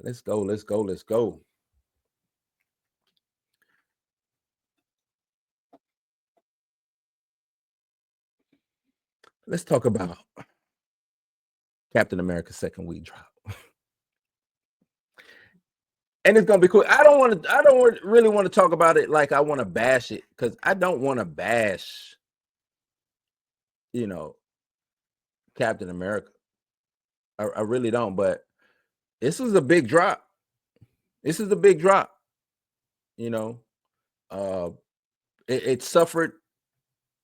Let's go. Let's go. Let's go. Let's talk about Captain America's second week drop. And it's gonna be cool. I don't really want to talk about it like I want to bash it, because I don't want to bash, you know, Captain America. I really don't, but this is a big drop. This is a big drop, you know. Uh it suffered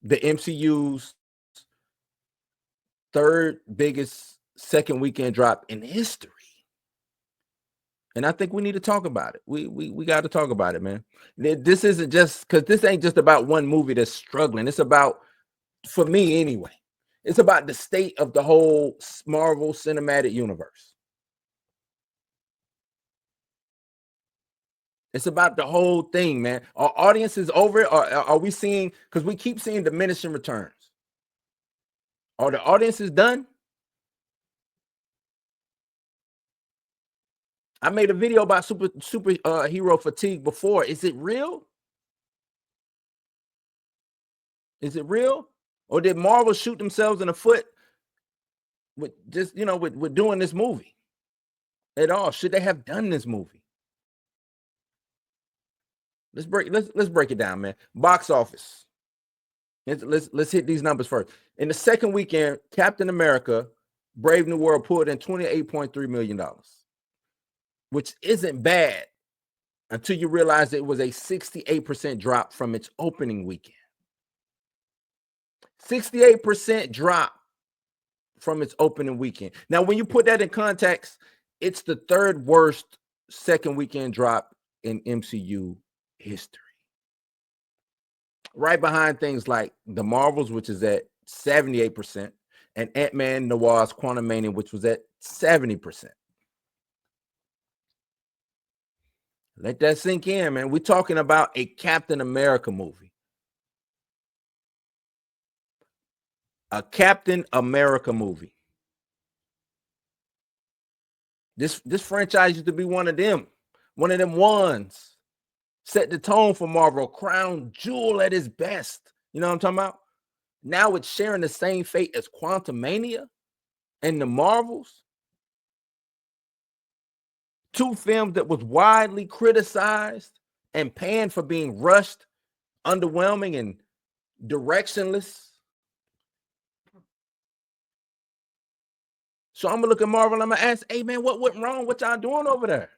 the MCU's third biggest second weekend drop in history. And I think we need to talk about it. We got to talk about it, man. This isn't just because this ain't just about one movie that's struggling. It's about, for me anyway, it's about the state of the whole Marvel Cinematic Universe. It's about the whole thing, man. Are audiences over it? Or are we seeing, because we keep seeing diminishing returns? Are the audiences done? I made a video about super hero fatigue before. Is it real? Is it real? Or did Marvel shoot themselves in the foot with just, with doing this movie at all? Should they have done this movie? Let's break it down, man. Box office. Let's hit these numbers first. In the second weekend, Captain America: Brave New World pulled in $28.3 million, which isn't bad until you realize it was a 68% drop from its opening weekend. 68% drop from its opening weekend. Now, when you put that in context, it's the third worst second weekend drop in MCU history. Right behind things like The Marvels, which is at 78%, and Ant-Man Noir's Quantumania, which was at 70%. Let that sink in, man. We're talking about a Captain America movie. A Captain America movie. This franchise used to be one of them ones. Set the tone for Marvel, crown jewel at its best. You know what I'm talking about? Now it's sharing the same fate as Quantumania and the Marvels. Two films that was widely criticized and panned for being rushed, underwhelming, and directionless. So I'm gonna look at Marvel and I'm gonna ask, hey man, what went wrong? What y'all doing over there?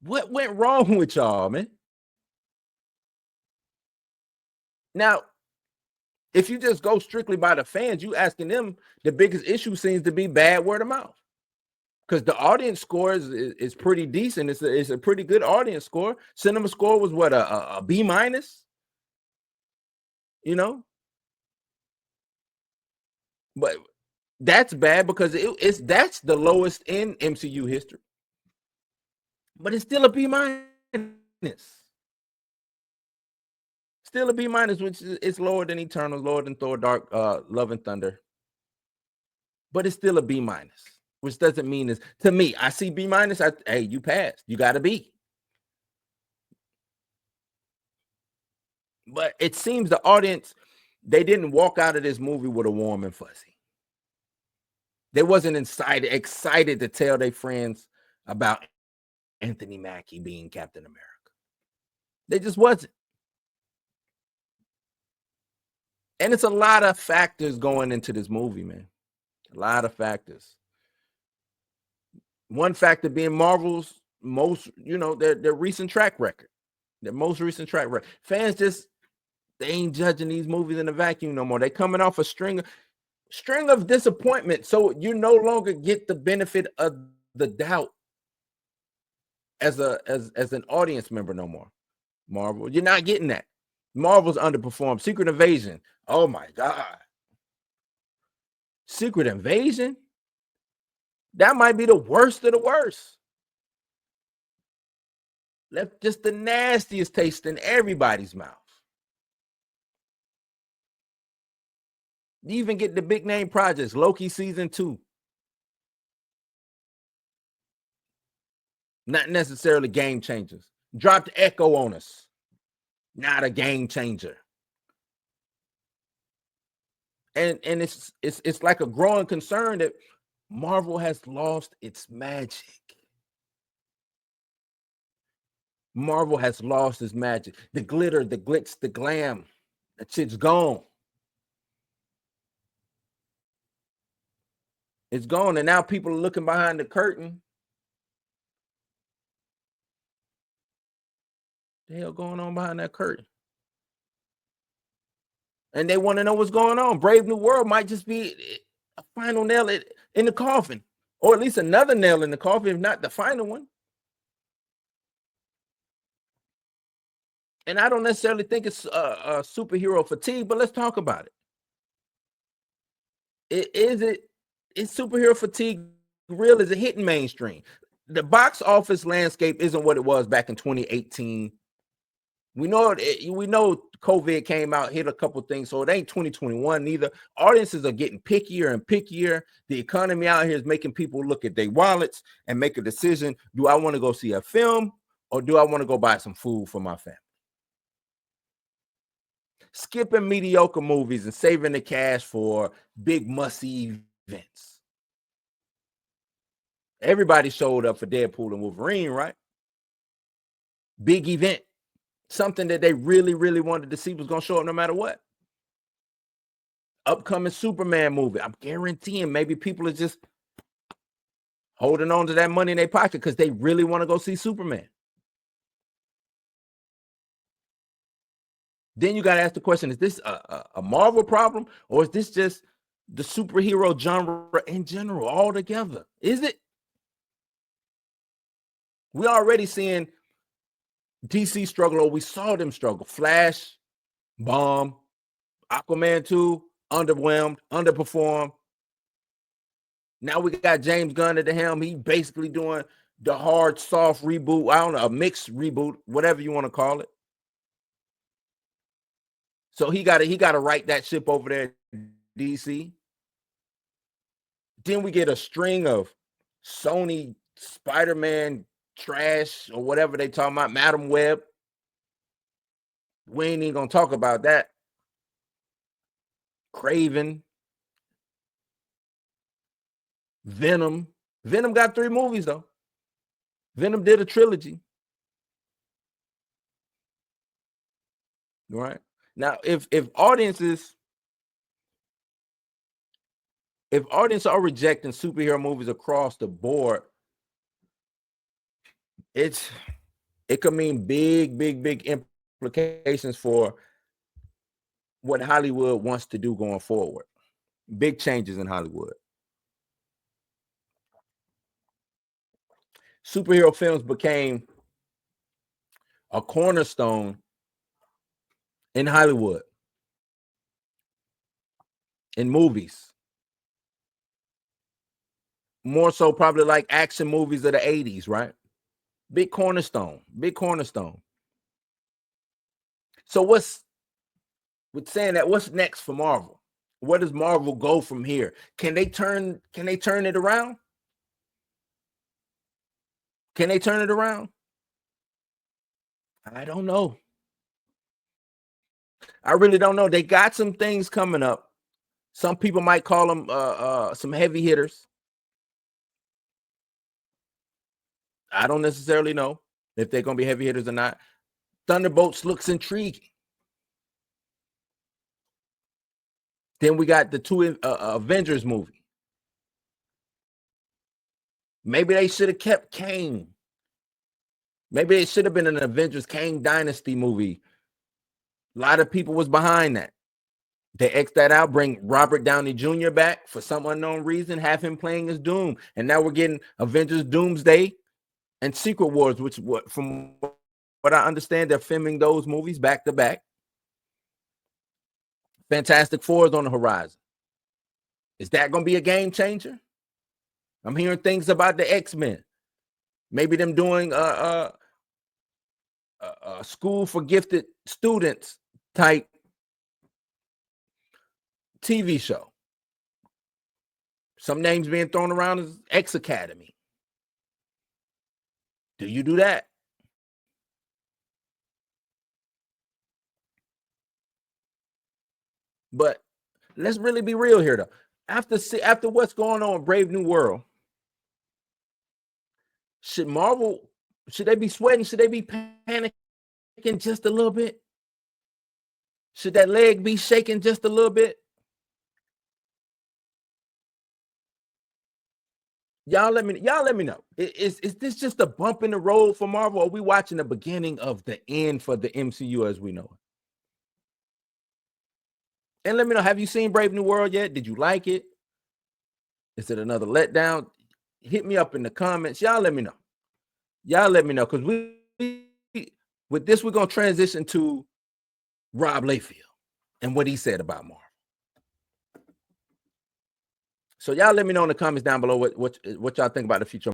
What went wrong with y'all, man? Now, if you just go strictly by the fans, you asking them, the biggest issue seems to be bad word of mouth. Because the audience score is pretty decent. It's a pretty good audience score. Cinema score was what, a B minus? You know? But that's bad because that's the lowest in MCU history. But it's still a B minus. Still a B minus, which is lower than Eternal, lower than Thor: Dark, Love and Thunder. But it's still a B minus, which doesn't mean is, to me, I see B minus. Hey, you passed. You got to be. But it seems the audience, they didn't walk out of this movie with a warm and fuzzy. They wasn't excited to tell their friends about Anthony Mackie being Captain America. They just wasn't. And it's a lot of factors going into this movie, man. A lot of factors. One factor being Marvel's most, their recent track record. Their most recent track record. Fans just, they ain't judging these movies in a vacuum no more. They coming off a string of disappointment. So you no longer get the benefit of the doubt as an audience member no more. Marvel, you're not getting that. Marvel's underperformed. Secret Invasion. Oh my God. Secret Invasion? That might be the worst of the worst. Left just the nastiest taste in everybody's mouth. You even get the big name projects, Loki season 2. Not necessarily game changers. Dropped Echo on us. Not a game changer. And it's like a growing concern that Marvel has lost its magic. Marvel has lost its magic. The glitter, the glitz, the glam, that shit's gone. It's gone. And now people are looking behind the curtain. The hell going on behind that curtain? And they want to know what's going on. Brave New World might just be a final nail in the coffin, or at least another nail in the coffin, if not the final one. And I don't necessarily think it's a superhero fatigue, but let's talk about it. Is superhero fatigue real? Is it hitting mainstream? The box office landscape isn't what it was back in 2018. We know COVID came out, hit a couple things, so it ain't 2021 neither. Audiences are getting pickier and pickier. The economy out here is making people look at their wallets and make a decision. Do I want to go see a film, or do I want to go buy some food for my family? Skipping mediocre movies and saving the cash for big must-see events. Everybody showed up for Deadpool and Wolverine, right? Big event. Something that they really, really wanted to see was going to show up no matter what. Upcoming Superman movie. I'm guaranteeing maybe people are just holding on to that money in their pocket because they really want to go see Superman. Then you got to ask the question, is this a Marvel problem, or is this just the superhero genre in general altogether? Is it? We already seeing DC struggle, or we saw them struggle. Flash, bomb. Aquaman 2, underwhelmed, underperformed. Now we got James Gunn at the helm. He basically doing the hard, soft reboot. I don't know, a mixed reboot, whatever you want to call it. So he got to right that ship over there in DC. Then we get a string of Sony Spider-Man trash or whatever they talking about, Madam Web. We ain't even gonna talk about that. Craven, Venom. Venom got 3 movies though. Venom did a trilogy. Right. Now, if audiences are rejecting superhero movies across the board, it could mean big implications for what Hollywood wants to do going forward. Big changes in Hollywood. Superhero films became a cornerstone in Hollywood, in movies. More so probably like action movies of the 80s, right? Big cornerstone. So with saying that, what's next for Marvel? Where does Marvel go from here? Can they turn it around? Can they turn it around? I don't know. I really don't know. They got some things coming up. Some people might call them some heavy hitters. I don't necessarily know if they're going to be heavy hitters or not. Thunderbolts looks intriguing. Then we got the 2 Avengers movie. Maybe they should have kept Kang. Maybe it should have been an Avengers Kang Dynasty movie. A lot of people was behind that. They X that out, bring Robert Downey Jr. back for some unknown reason, have him playing as Doom. And now we're getting Avengers Doomsday and Secret Wars, which from what I understand, they're filming those movies back to back. Fantastic Four is on the horizon. Is that going to be a game changer? I'm hearing things about the X-Men. Maybe them doing a school for gifted students type TV show. Some names being thrown around as X Academy. Do you do that? But let's really be real here, though. After what's going on with Brave New World, should Marvel, should they be sweating? Should they be panicking just a little bit? Should that leg be shaking just a little bit? Y'all let me know. Is this just a bump in the road for Marvel? Or are we watching the beginning of the end for the MCU as we know it? And let me know, have you seen Brave New World yet? Did you like it? Is it another letdown? Hit me up in the comments. Y'all let me know. Y'all let me know, because we with this, we're gonna transition to Rob Layfield and what he said about Marvel. So y'all let me know in the comments down below what y'all think about the future